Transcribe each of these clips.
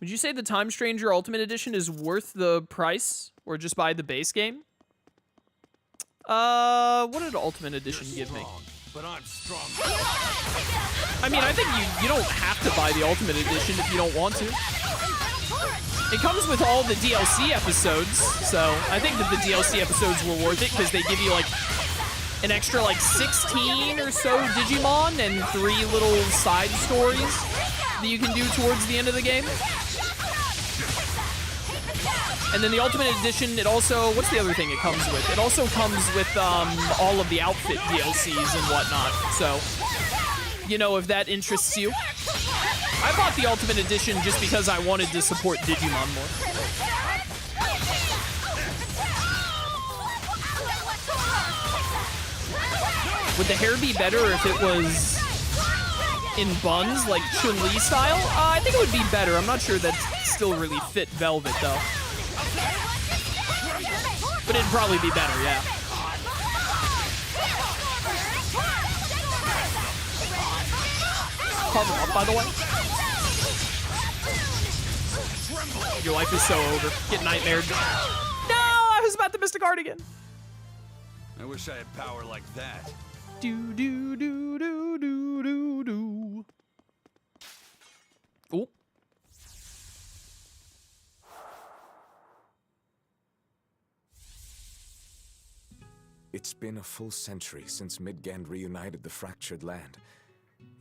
Would you say the Time Stranger Ultimate Edition is worth the price, or just buy the base game? What did Ultimate Edition give me? But I'm strong. I mean, I think you don't have to buy the Ultimate Edition if you don't want to. It comes with all the DLC episodes, so I think that the DLC episodes were worth it because they give you like an extra like 16 or so Digimon and 3 little side stories that you can do towards the end of the game. And then the Ultimate Edition, it also, what's the other thing it comes with? It also comes with all of the outfit DLCs and whatnot. So, you know, if that interests you. I bought the Ultimate Edition just because I wanted to support Digimon more. Would the hair be better if it was in buns, like Chun-Li style? I think it would be better. I'm not sure that still really fit Velvet, though. But it'd probably be better, yeah. Carve him up, by the way. Your life is so over. Get nightmared. No, I was about to miss the cardigan. I wish I had power like that. Do do do do do do do. Oh. It's been a full century since Midgand reunited the fractured land.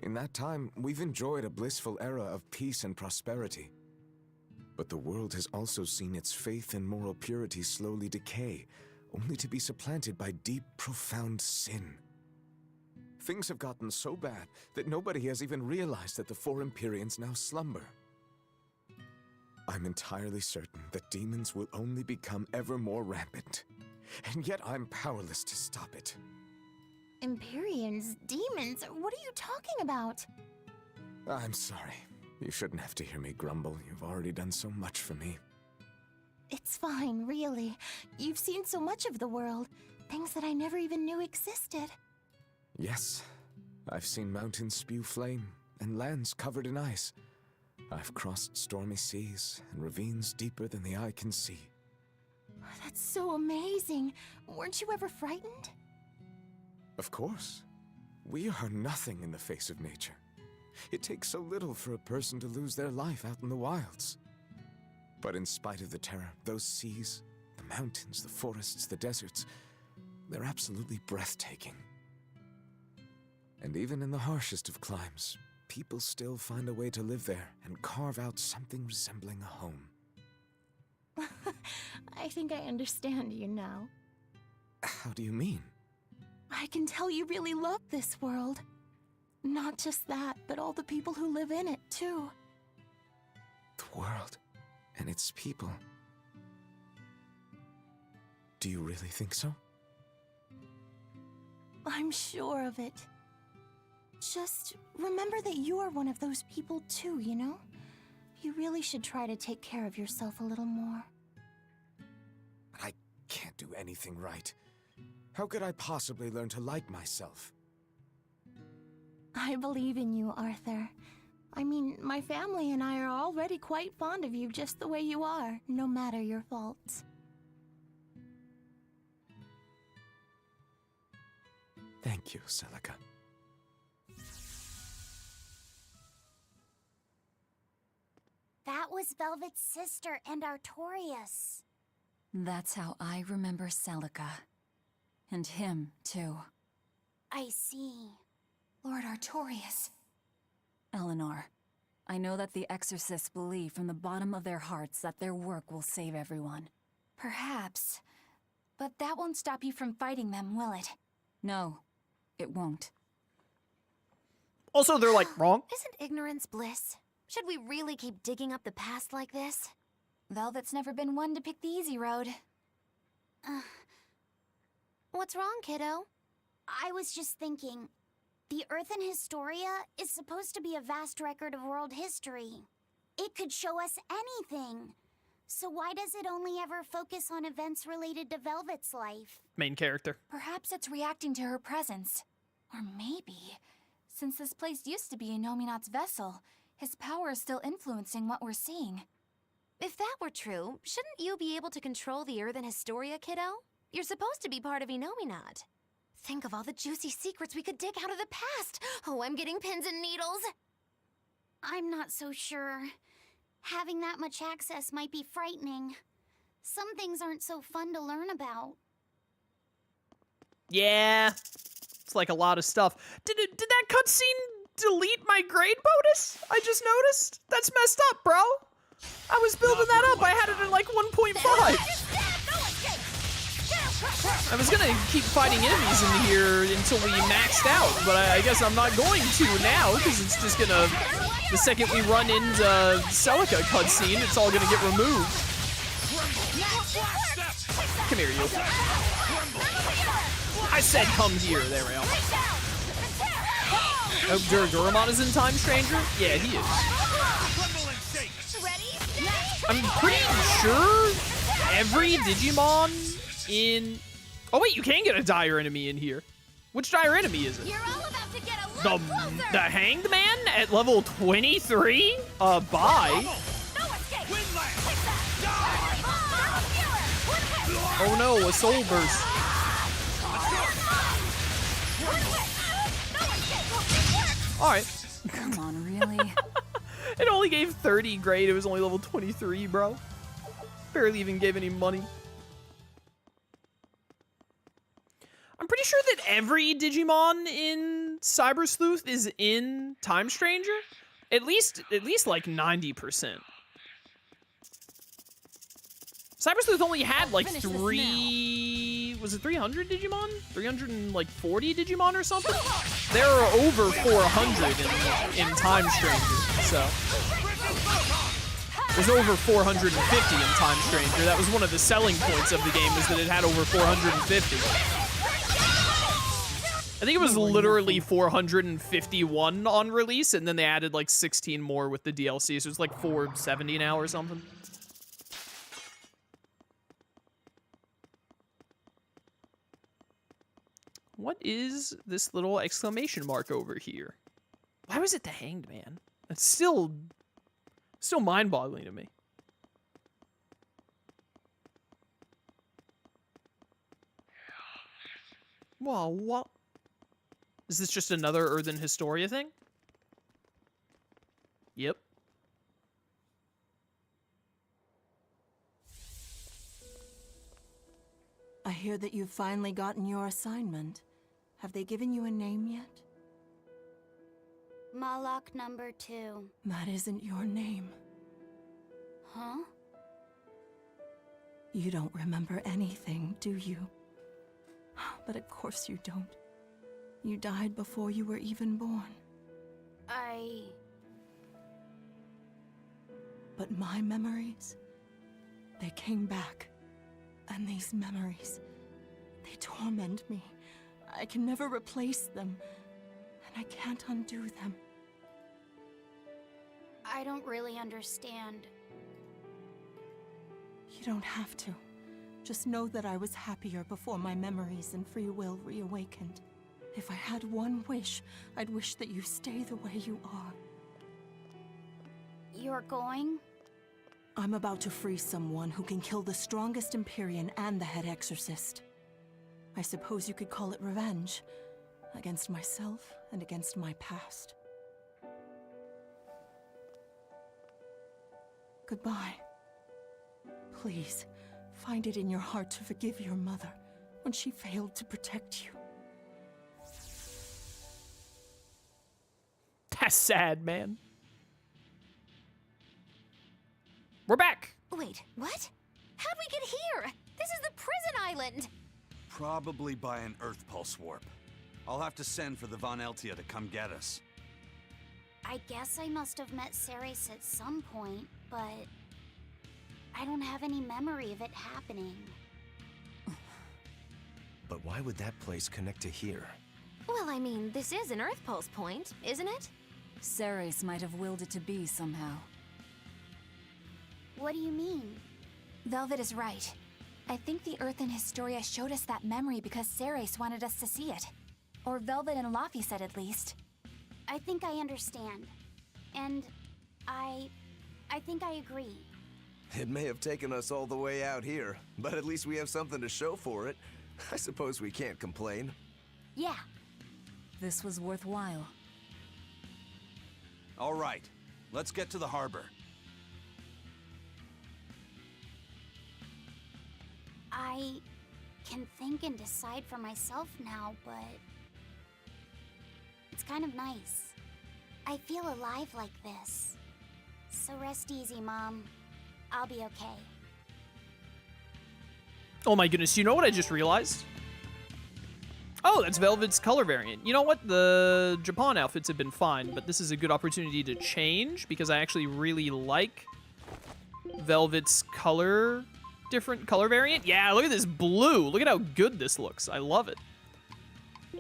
In that time, we've enjoyed a blissful era of peace and prosperity. But the world has also seen its faith and moral purity slowly decay, only to be supplanted by deep, profound sin. Things have gotten so bad that nobody has even realized that the 4 Empyreans now slumber. I'm entirely certain that demons will only become ever more rampant. And yet I'm powerless to stop it. Empyreans? Demons? What are you talking about? I'm sorry. You shouldn't have to hear me grumble. You've already done so much for me. It's fine, really. You've seen so much of the world. Things that I never even knew existed. Yes. I've seen mountains spew flame, and lands covered in ice. I've crossed stormy seas, and ravines deeper than the eye can see. That's so amazing. Weren't you ever frightened? Of course. We are nothing in the face of nature. It takes so little for a person to lose their life out in the wilds. But in spite of the terror, those seas, the mountains, the forests, the deserts, they're absolutely breathtaking. And even in the harshest of climes, people still find a way to live there and carve out something resembling a home. I think I understand you now. How do you mean? I can tell you really love this world. Not just that, but all the people who live in it, too. The world and its people. Do you really think so? I'm sure of it. Just remember that you are one of those people too, you know? You really should try to take care of yourself a little more. I can't do anything right. How could I possibly learn to like myself? I believe in you, Arthur. I mean, my family and I are already quite fond of you just the way you are, no matter your faults. Thank you, Celica. That was Velvet's sister and Artorias. That's how I remember Celica. And him, too. I see. Lord Artorias. Eleanor, I know that the Exorcists believe from the bottom of their hearts that their work will save everyone. Perhaps. But that won't stop you from fighting them, will it? No, it won't. Also, they're like wrong. Isn't ignorance bliss? Should we really keep digging up the past like this? Velvet's never been one to pick the easy road. What's wrong, kiddo? I was just thinking, the Earth in Historia is supposed to be a vast record of world history. It could show us anything. So why does it only ever focus on events related to Velvet's life? Main character. Perhaps it's reacting to her presence. Or maybe, since this place used to be a Nominat's vessel, His power is still influencing what we're seeing. If that were true, shouldn't you be able to control the Earth and Historia, kiddo? You're supposed to be part of Inominat. Think of all the juicy secrets we could dig out of the past. Oh, I'm getting pins and needles. I'm not so sure. Having that much access might be frightening. Some things aren't so fun to learn about. Yeah, it's like a lot of stuff. Did that cutscene delete my grade bonus? I just noticed. That's messed up, bro. I was building that up. I had it at like 1.5. I was gonna keep fighting enemies in here until we maxed out, but I guess I'm not going to now, because it's just gonna, the second we run into Celica cutscene, it's all gonna get removed. Come here, you. I said come here, there we go. Oh, Duramon is in Time Stranger? Yeah, he is. I'm pretty sure every Digimon in... Oh wait, you can get a dire enemy in here. Which dire enemy is it? You're all about to get a little closer. The Hanged Man at level 23? Bye. Oh no, a soul burst. Alright. Come on, really? It only gave 30 grade, it was only level 23, bro. Barely even gave any money. I'm pretty sure that every Digimon in Cyber Sleuth is in Time Stranger. At least like 90%. Cyber Sleuth only had like was it 300 Digimon? 340 Digimon or something? There are over 400 in Time Stranger, so. There's over 450 in Time Stranger. That was one of the selling points of the game, is that it had over 450. I think it was literally 451 on release, and then they added like 16 more with the DLC, so it's like 470 now or something. What is this little exclamation mark over here? Why was it the Hanged Man? It's still mind-boggling to me. Wow, what? Is this just another Earthen Historia thing? Yep. I hear that you've finally gotten your assignment. Have they given you a name yet? Malak number 2. That isn't your name. Huh? You don't remember anything, do you? But of course you don't. You died before you were even born. But my memories, they came back. And these memories, they torment me. I can never replace them. And I can't undo them. I don't really understand. You don't have to. Just know that I was happier before my memories and free will reawakened. If I had one wish, I'd wish that you stay the way you are. You're going? I'm about to free someone who can kill the strongest Empyrean and the head exorcist. I suppose you could call it revenge. Against myself and against my past. Goodbye. Please, find it in your heart to forgive your mother when she failed to protect you. That's sad, man. We're back. Wait, what? How'd we get here? This is the prison island. Probably by an Earth Pulse warp. I'll have to send for the Von Eltia to come get us. I guess I must have met Ceres at some point, but I don't have any memory of it happening. But why would that place connect to here? Well, I mean, this is an Earth Pulse point, isn't it? Ceres might have willed it to be somehow. What do you mean? Velvet is right. I think the Earthen Historia showed us that memory because Ceres wanted us to see it. Or Velvet and Laffy said at least. I think I understand. And I think I agree. It may have taken us all the way out here, but at least we have something to show for it. I suppose we can't complain. Yeah. This was worthwhile. All right, let's get to the harbor. I can think and decide for myself now, but it's kind of nice. I feel alive like this. So rest easy, Mom. I'll be okay. Oh my goodness, you know what I just realized? Oh, that's Velvet's color variant. You know what? The Japan outfits have been fine, but this is a good opportunity to change because I actually really like Velvet's different color variant. Yeah, look at this blue. Look at how good this looks. I love it.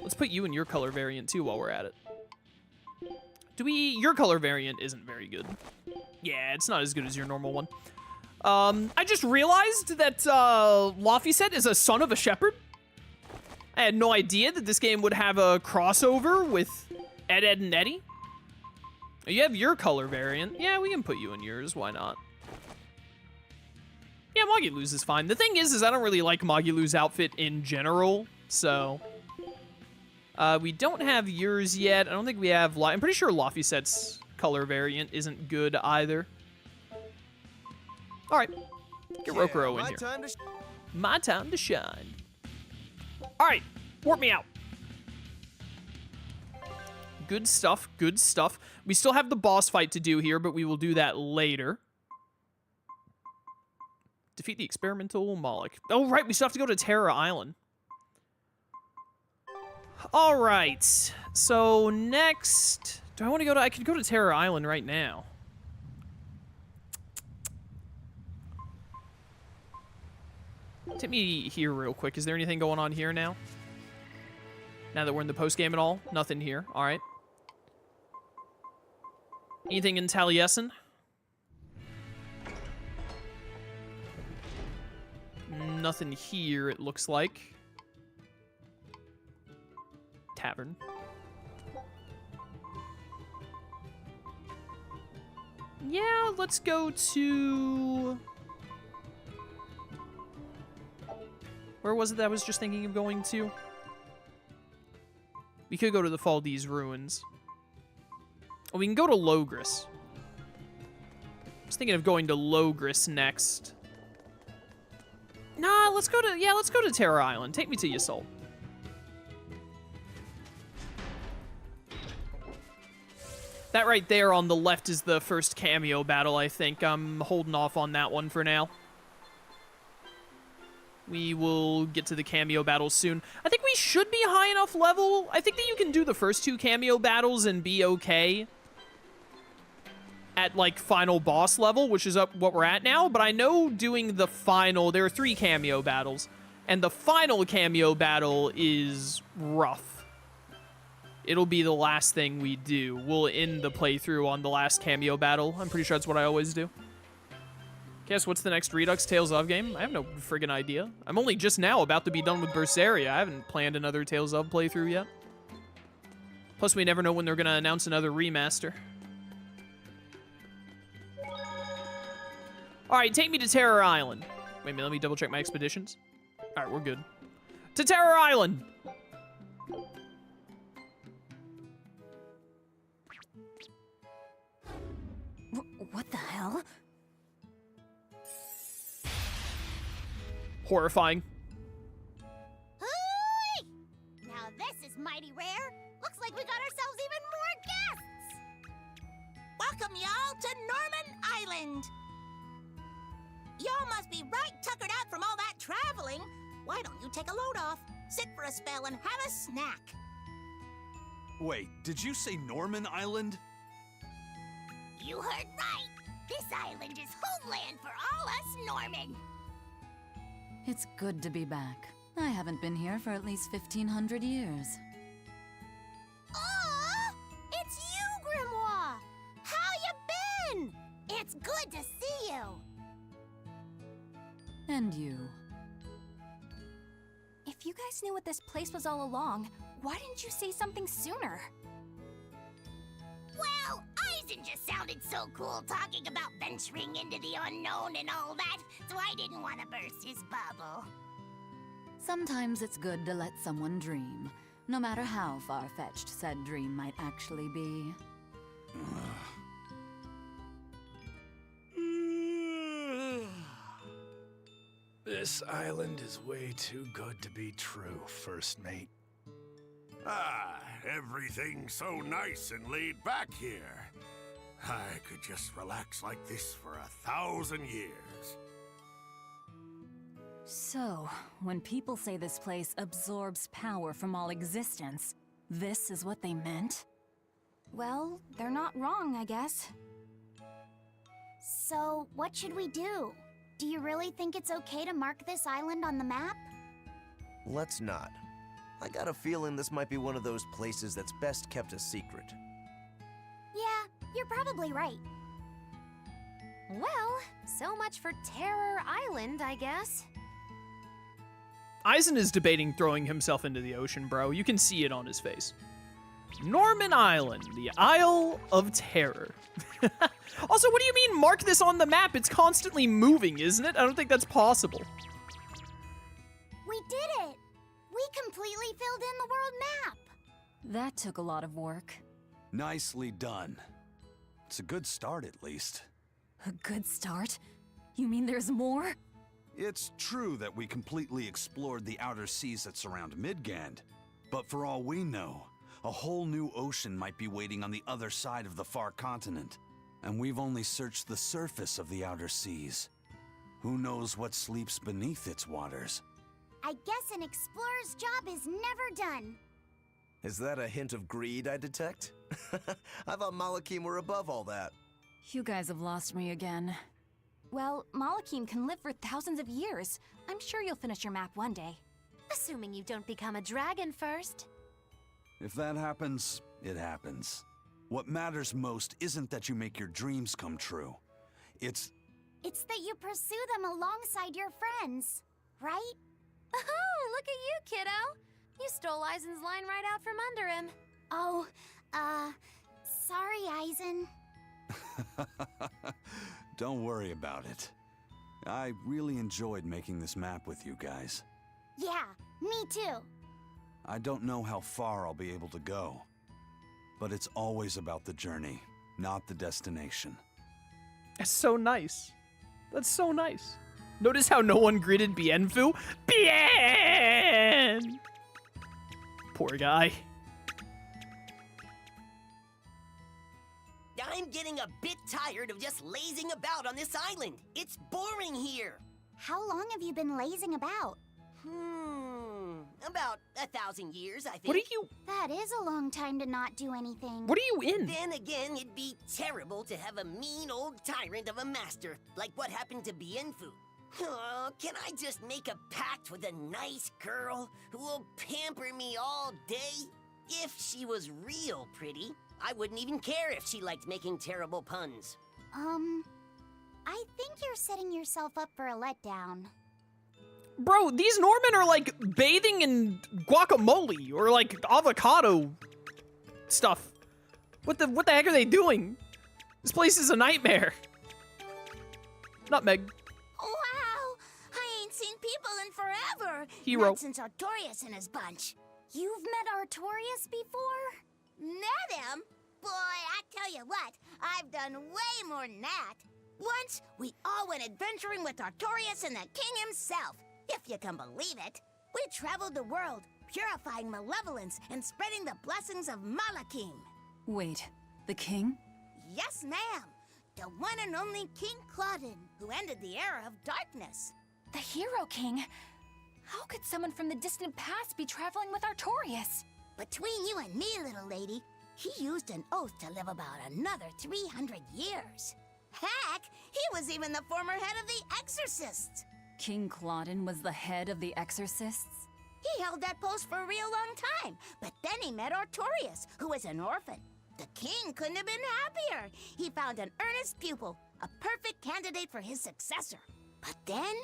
Let's put you in your color variant too while we're at it. Your color variant isn't very good. Yeah, it's not as good as your normal one. I just realized that Laphicet is a son of a shepherd. I had no idea that this game would have a crossover with Ed, Edd, and Eddy. You have your color variant. Yeah, we can put you in yours. Why not? Yeah, Magilou's is fine. The thing is I don't really like Magilou's outfit in general, so... we don't have yours yet. I don't think we have... I'm pretty sure Laphicet's color variant isn't good either. All right. Get Rokuro in here. My time to shine. All right. Warp me out. Good stuff. Good stuff. We still have the boss fight to do here, but we will do that later. Defeat the experimental Moloch. Oh, right. We still have to go to Terra Island. All right. So next... Do I want to go to... I could go to Terra Island right now. Take me here real quick. Is there anything going on here now? Now that we're in the post-game and all? Nothing here. All right. Anything in Taliesin? Nothing here, it looks like. Tavern. Yeah, let's go to... Where was it that I was just thinking of going to? We could go to the Faldi's Ruins. Oh, we can go to Logris. I was thinking of going to Logris next. Nah, let's go to Terra Island. Take me to Yasol. That right there on the left is the first cameo battle, I think. I'm holding off on that one for now. We will get to the cameo battles soon. I think we should be high enough level. I think that you can do the first two cameo battles and be okay at, like, final boss level, which is up what we're at now. But I know doing the final... There are 3 cameo battles, and the final cameo battle is rough. It'll be the last thing we do. We'll end the playthrough on the last cameo battle. I'm pretty sure that's what I always do. Guess what's the next Redux Tales of game? I have no friggin' idea. I'm only just now about to be done with Berseria. I haven't planned another Tales of playthrough yet. Plus, we never know when they're gonna announce another remaster. Alright, take me to Terror Island. Wait a minute, let me double check my expeditions. Alright, we're good. To Terror Island! What the hell? Horrifying. Hooey! Now this is mighty rare. Looks like we got ourselves even more guests. Welcome y'all to Norman Island. Y'all must be right tuckered out from all that traveling. Why don't you take a load off, sit for a spell, and have a snack? Wait, did you say Norman Island? You heard right. This island is homeland for all us Norman. It's good to be back. I haven't been here for at least 1,500 years. Aw! It's you, Grimoire! How you been? It's good to see you. And you. If you guys knew what this place was all along, why didn't you say something sooner? Well, Ichijinsha sounded sounded so cool talking about venturing into the unknown and all that, so I didn't want to burst his bubble. Sometimes it's good to let someone dream, no matter how far-fetched said dream might actually be. This island is way too good to be true, First Mate. Everything's so nice and laid back here. I could just relax like this for 1,000 years. So, when people say this place absorbs power from all existence, this is what they meant? Well, they're not wrong, I guess. So, what should we do? Do you really think it's okay to mark this island on the map? Let's not. I got a feeling this might be one of those places that's best kept a secret. Yeah, you're probably right. Well, so much for Terror Island, I guess. Eisen is debating throwing himself into the ocean, bro. You can see it on his face. Norman Island, the Isle of Terror. Also, what do you mean mark this on the map? It's constantly moving, isn't it? I don't think that's possible. We did it! We completely filled in the world map! That took a lot of work. Nicely done. It's a good start, at least. A good start? You mean there's more? It's true that we completely explored the outer seas that surround Midgand, but for all we know, a whole new ocean might be waiting on the other side of the far continent, and we've only searched the surface of the outer seas. Who knows what sleeps beneath its waters? I guess an explorer's job is never done. Is that a hint of greed I detect? I thought Malakim were above all that. You guys have lost me again. Well, Malakim can live for thousands of years. I'm sure you'll finish your map one day. Assuming you don't become a dragon first. If that happens, it happens. What matters most isn't that you make your dreams come true. It's that you pursue them alongside your friends, right? Oh, look at you, kiddo. You stole Eisen's line right out from under him. Oh, sorry, Eisen. Don't worry about it. I really enjoyed making this map with you guys. Yeah, me too. I don't know how far I'll be able to go, but it's always about the journey, not the destination. That's so nice. That's so nice. Notice how no one greeted Bienfu? Bien! Poor guy. I'm getting a bit tired of just lazing about on this island. It's boring here. How long have you been lazing about? About 1,000 years, I think. What are you... That is a long time to not do anything. What are you in? Then again, it'd be terrible to have a mean old tyrant of a master, like what happened to Bienfu. Oh, can I just make a pact with a nice girl who will pamper me all day? If she was real pretty, I wouldn't even care if she liked making terrible puns. I think you're setting yourself up for a letdown. Bro, these Normen are like bathing in guacamole or like avocado stuff. What the heck are they doing? This place is a nightmare. Nutmeg. Wow! I ain't seen people in forever. Hero. Not since Artorias and his bunch. You've met Artorias before? Met him? Boy, I tell you what, I've done way more than that. Once, we all went adventuring with Artorias and the king himself, if you can believe it. We traveled the world, purifying malevolence and spreading the blessings of Malakim. Wait, the king? Yes, ma'am. The one and only King Claudin, who ended the era of darkness. The Hero King? How could someone from the distant past be traveling with Artorias? Between you and me, little lady, he used an oath to live about another 300 years. Heck, he was even the former head of the Exorcists. King Claudin was the head of the Exorcists? He held that post for a real long time, but then he met Artorias, who was an orphan. The king couldn't have been happier. He found an earnest pupil, a perfect candidate for his successor. But then,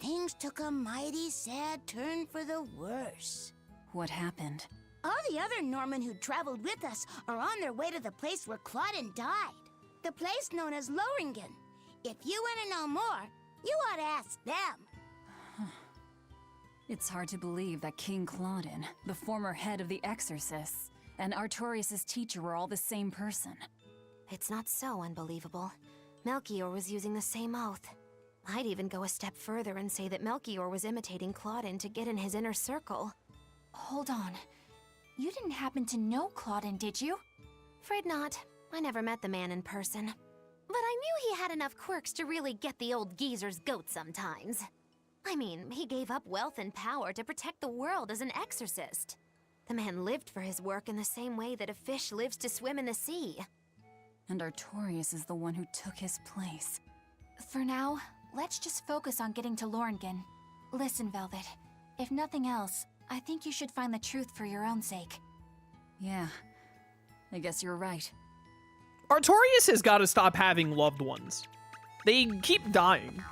things took a mighty sad turn for the worse. What happened? All the other Norman who traveled with us are on their way to the place where Claudin died. the place known as Loringen. If you want to know more, you ought to ask them. It's hard to believe that King Claudin, the former head of the Exorcists, and Artorias' teacher were all the same person. It's not so unbelievable. Melchior was using the same oath. I'd even go a step further and say that Melchior was imitating Claudin to get in his inner circle. Hold on. You didn't happen to know Claudin, did you? Afraid not. I never met the man in person. But I knew he had enough quirks to really get the old geezer's goat sometimes. I mean, he gave up wealth and power to protect the world as an exorcist. The man lived for his work in the same way that a fish lives to swim in the sea. And Artorias is the one who took his place. For now, let's just focus on getting to Loringen. Listen, Velvet. If nothing else, I think you should find the truth for your own sake. Yeah, I guess you're right. Artorias has got to stop having loved ones. They keep dying.